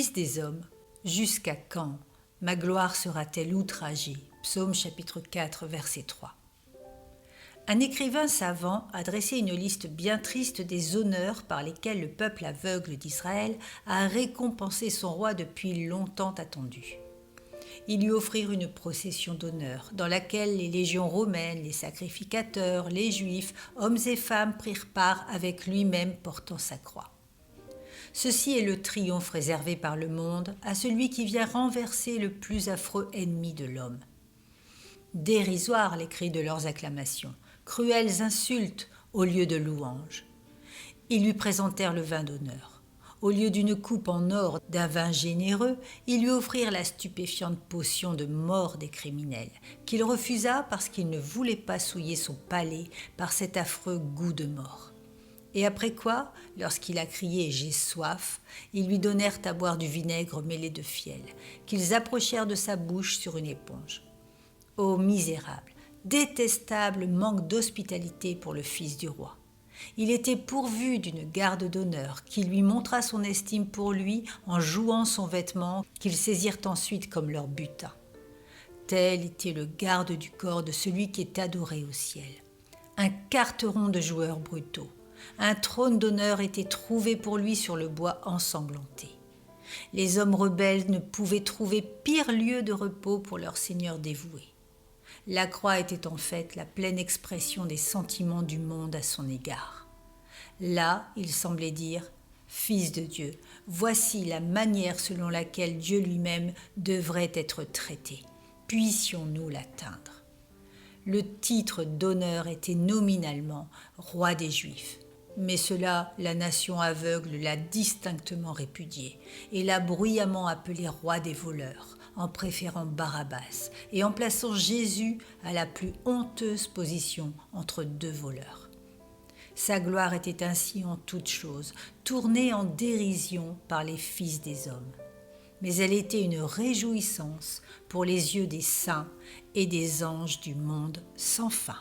Fils des hommes, jusqu'à quand ma gloire sera-t-elle outragée? Psaume chapitre 4, verset 3. Un écrivain savant a dressé une liste bien triste des honneurs par lesquels le peuple aveugle d'Israël a récompensé son roi depuis longtemps attendu. Ils lui offrirent une procession d'honneur, dans laquelle les légions romaines, les sacrificateurs, les juifs, hommes et femmes prirent part avec lui-même portant sa croix. Ceci est le triomphe réservé par le monde à celui qui vient renverser le plus affreux ennemi de l'homme. Dérisoires les cris de leurs acclamations, cruelles insultes au lieu de louanges. Ils lui présentèrent le vin d'honneur. Au lieu d'une coupe en or d'un vin généreux, ils lui offrirent la stupéfiante potion de mort des criminels, qu'il refusa parce qu'il ne voulait pas souiller son palais par cet affreux goût de mort. Et après quoi, lorsqu'il a crié « J'ai soif », ils lui donnèrent à boire du vinaigre mêlé de fiel, qu'ils approchèrent de sa bouche sur une éponge. Ô misérable, détestable manque d'hospitalité pour le fils du roi. Il était pourvu d'une garde d'honneur qui lui montra son estime pour lui en jouant son vêtement qu'ils saisirent ensuite comme leur butin. Tel était le garde du corps de celui qui est adoré au ciel. Un carteron de joueurs brutaux. Un trône d'honneur était trouvé pour lui sur le bois ensanglanté. Les hommes rebelles ne pouvaient trouver pire lieu de repos pour leur seigneur dévoué. La croix était en fait la pleine expression des sentiments du monde à son égard. Là, il semblait dire « Fils de Dieu, voici la manière selon laquelle Dieu lui-même devrait être traité. Puissions-nous l'atteindre ?» Le titre d'honneur était nominalement « Roi des Juifs ». Mais cela, la nation aveugle l'a distinctement répudié et l'a bruyamment appelé roi des voleurs, en préférant Barabbas et en plaçant Jésus à la plus honteuse position entre deux voleurs. Sa gloire était ainsi en toutes choses, tournée en dérision par les fils des hommes. Mais elle était une réjouissance pour les yeux des saints et des anges du monde sans fin.